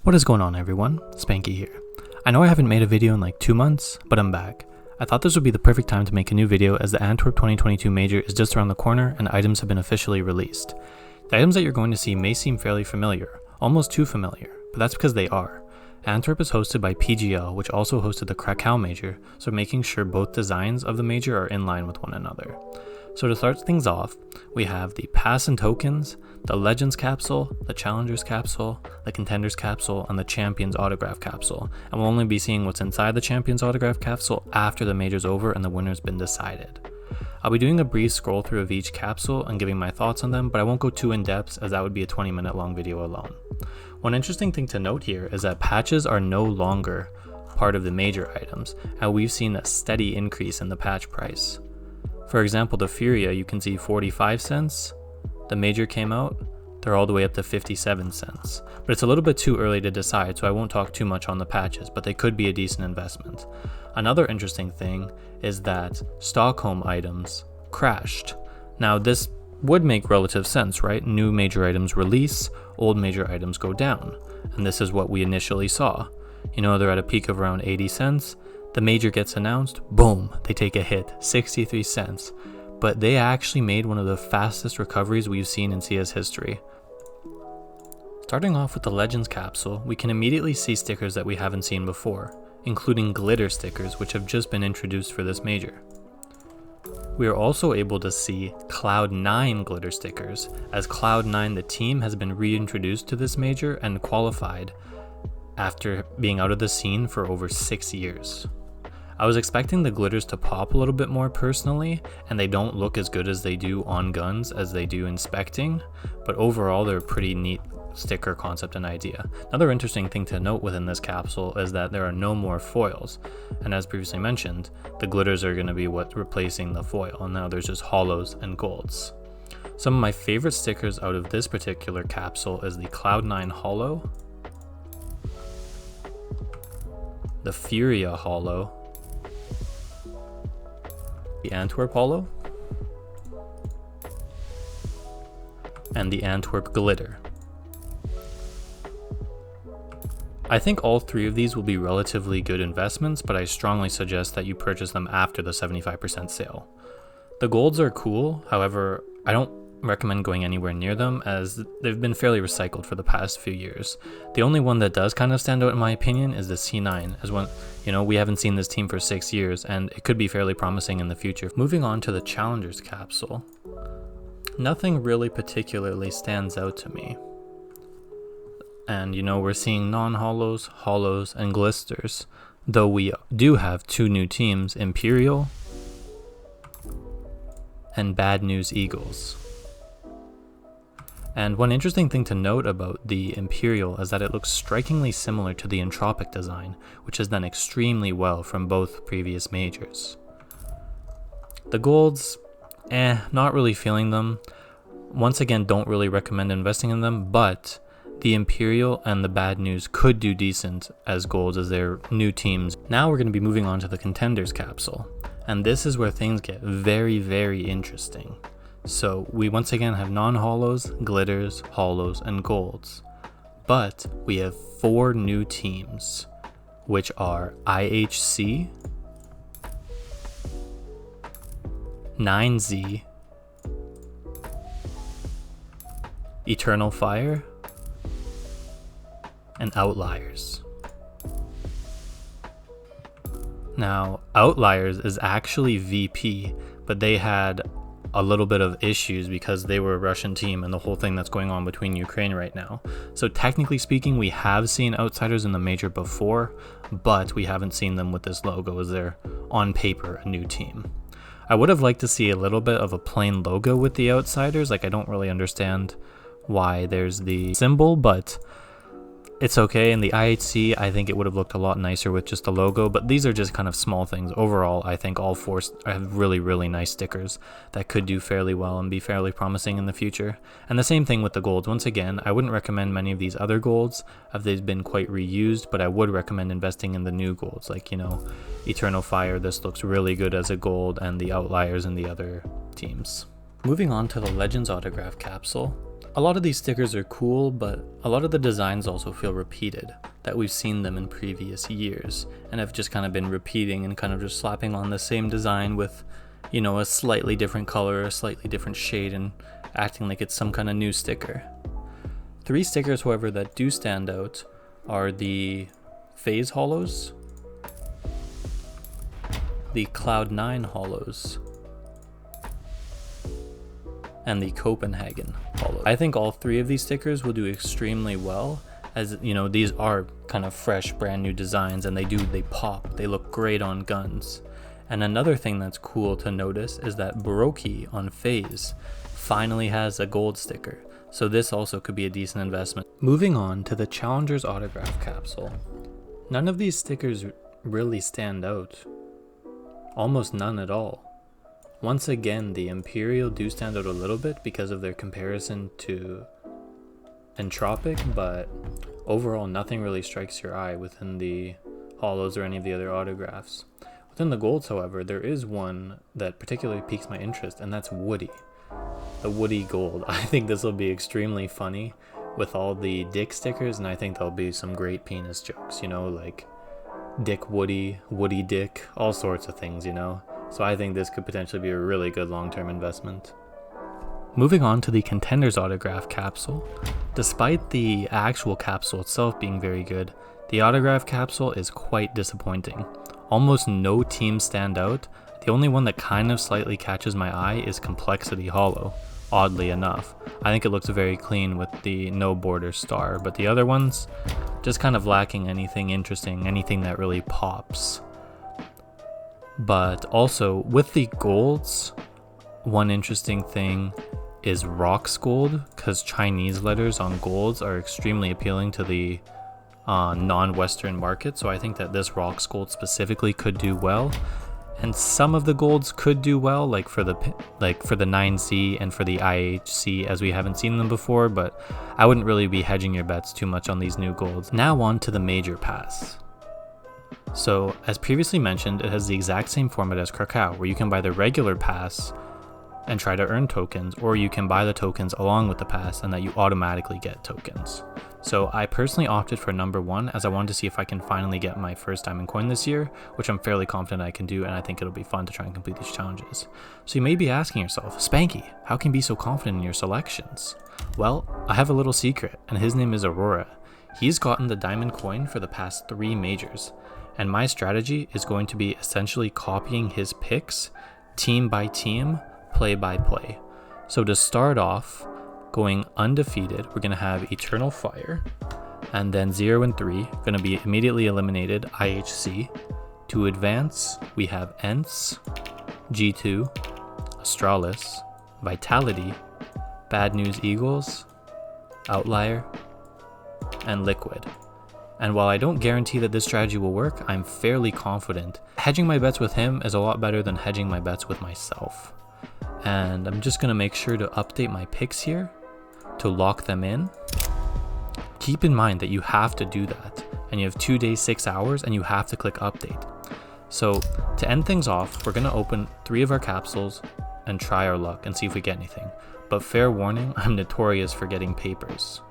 What is going on, everyone? Spanky here. I know I haven't made a video in like 2 months, but I'm back. I thought this would be the perfect time to make a new video as the Antwerp 2022 major is just around the corner and items have been officially released. The items that you're going to see may seem fairly familiar, almost too familiar, but that's because they are. Antwerp is hosted by PGL, which also hosted the Krakow major, so making sure both designs of the major are in line with one another. So to start things off, we have the Pass and Tokens, the Legends capsule, the Challengers capsule, the Contenders capsule, and the Champions autograph capsule, and we'll only be seeing what's inside the Champions autograph capsule after the major's over and the winner's been decided. I'll be doing a brief scroll through of each capsule and giving my thoughts on them, but I won't go too in depth as that would be a 20-minute long video alone. One interesting thing to note here is that patches are no longer part of the major items, and we've seen a steady increase in the patch price. For example, the Furia, you can see 45 cents. The major came out, they're all the way up to 57 cents. But it's a little bit too early to decide, so I won't talk too much on the patches, but they could be a decent investment. Another interesting thing is that Stockholm items crashed. Now this would make relative sense, right? New major items release, old major items go down. And this is what we initially saw. You know, they're at a peak of around 80 cents. The major gets announced, boom, they take a hit, 63 cents. But they actually made one of the fastest recoveries we've seen in CS history. Starting off with the Legends capsule, we can immediately see stickers that we haven't seen before, including glitter stickers which have just been introduced for this major. We are also able to see Cloud9 glitter stickers, as Cloud9 the team has been reintroduced to this major and qualified after being out of the scene for over 6 years. I was expecting the glitters to pop a little bit more personally, and they don't look as good as they do on guns as they do inspecting, but overall they're a pretty neat sticker concept and idea. Another interesting thing to note within this capsule is that there are no more foils, and as previously mentioned, the glitters are going to be what's replacing the foil, and now there's just hollows and golds. Some of my favorite stickers out of this particular capsule is the Cloud9 hollow, the Furia hollow, the Antwerp hollow, and the Antwerp glitter. I think all three of these will be relatively good investments, but I strongly suggest that you purchase them after the 75% sale. The golds are cool, however, I don't recommend going anywhere near them as they've been fairly recycled for the past few years. The only one that does kind of stand out in my opinion is the C9, as one, we haven't seen this team for 6 years and it could be fairly promising in the future. Moving on to the Challengers capsule, nothing really particularly stands out to me. And we're seeing non-hollows, hollows, and glisters, though we do have 2 new teams, Imperial and Bad News Eagles. And one interesting thing to note about the Imperial is that it looks strikingly similar to the Entropic design, which has done extremely well from both previous majors. The golds, not really feeling them. Once again, don't really recommend investing in them, but the Imperial and the Bad News could do decent as golds as their new teams. Now we're going to be moving on to the Contenders capsule, and this is where things get very, very interesting. So we once again have non-hollows, glitters, hollows, and golds. But we have 4 new teams, which are IHC, 9Z, Eternal Fire, and Outliers. Now, Outliers is actually VP, but they had a little bit of issues because they were a Russian team and the whole thing that's going on between Ukraine right now. So technically speaking, we have seen Outsiders in the major before, but we haven't seen them with this logo as they're on paper a new team. I would have liked to see a little bit of a plain logo with the Outsiders. Like, I don't really understand why there's the symbol, but it's okay. In the IHC, I think it would have looked a lot nicer with just the logo, but these are just kind of small things. Overall, I think all 4 have really, really nice stickers that could do fairly well and be fairly promising in the future. And the same thing with the golds. Once again, I wouldn't recommend many of these other golds if they've been quite reused, but I would recommend investing in the new golds, like, Eternal Fire. This looks really good as a gold, and the Outliers and the other teams. Moving on to the Legends autograph capsule. a lot of these stickers are cool, but a lot of the designs also feel repeated, that we've seen them in previous years and have just kind of been repeating and kind of just slapping on the same design with, you know, a slightly different color, a slightly different shade, and acting like it's some kind of new sticker. 3 stickers, however, that do stand out are the Phase Hollows, the Cloud9 Hollows, and the Copenhagen Hollow. I think all 3 of these stickers will do extremely well, as you know, these are kind of fresh, brand new designs, and they pop, they look great on guns. And another thing that's cool to notice is that Baroque on Phase finally has a gold sticker, so this also could be a decent investment. Moving on to the Challenger's autograph capsule. None of these stickers really stand out. Almost none at all. Once again, the Imperial do stand out a little bit because of their comparison to Entropic, but overall nothing really strikes your eye within the Hollows or any of the other autographs. Within the Golds, however, there is one that particularly piques my interest, and that's Woody. The Woody Gold. I think this will be extremely funny with all the Dick stickers, and I think there'll be some great penis jokes, you know, like Dick Woody, Woody Dick, all sorts of things, you know. So I think this could potentially be a really good long-term investment. Moving on to the Contenders autograph capsule. Despite the actual capsule itself being very good, the autograph capsule is quite disappointing. Almost no teams stand out. The only one that kind of slightly catches my eye is Complexity Hollow, oddly enough. I think it looks very clean with the no border star, but the other ones just kind of lacking anything interesting, anything that really pops. But also with the golds, one interesting thing is Rocks Gold, because Chinese letters on golds are extremely appealing to the non-Western market, so I think that this Rocks Gold specifically could do well. And some of the golds could do well, like for the 9C and for the IHC, as we haven't seen them before, but I wouldn't really be hedging your bets too much on these new golds. Now on to the Major Pass. So, as previously mentioned, it has the exact same format as Krakow, where you can buy the regular pass and try to earn tokens, or you can buy the tokens along with the pass and that you automatically get tokens. So I personally opted for number 1, as I wanted to see if I can finally get my first diamond coin this year, which I'm fairly confident I can do, and I think it'll be fun to try and complete these challenges. So you may be asking yourself, Spanky, how can you be so confident in your selections? Well, I have a little secret, and his name is Aurora. He's gotten the diamond coin for the past 3 majors, and my strategy is going to be essentially copying his picks, team by team, play by play. So to start off, going undefeated, we're going to have Eternal Fire, and then 0 and 3, going to be immediately eliminated IHC. To advance, we have Ents, G2, Astralis, Vitality, Bad News Eagles, Outlier, and Liquid. And while I don't guarantee that this strategy will work, I'm fairly confident. Hedging my bets with him is a lot better than hedging my bets with myself. And I'm just going to make sure to update my picks here to lock them in. Keep in mind that you have to do that, and you have 2 days, 6 hours, and you have to click update. So to end things off, we're going to open 3 of our capsules and try our luck and see if we get anything. But fair warning, I'm notorious for getting papers.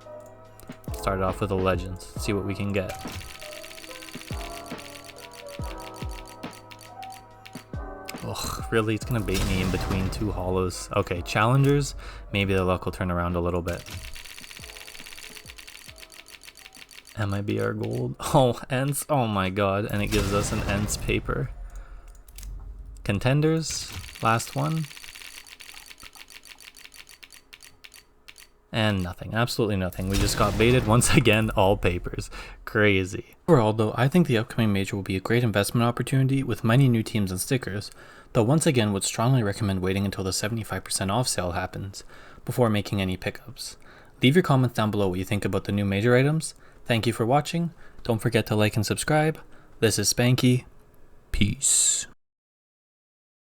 Start off with the legends, see what we can get. Ugh, really? It's gonna bait me in between 2 hollows. Okay, challengers, maybe the luck will turn around a little bit. MIB our gold. Oh, Ents, oh my god, and it gives us an Ents paper. Contenders, last one. And nothing, absolutely nothing. We just got baited once again, all papers. Crazy. Overall though, I think the upcoming major will be a great investment opportunity with many new teams and stickers, though once again would strongly recommend waiting until the 75% off sale happens before making any pickups. Leave your comments down below what you think about the new major items. Thank you for watching. Don't forget to like and subscribe. This is Spanky. Peace.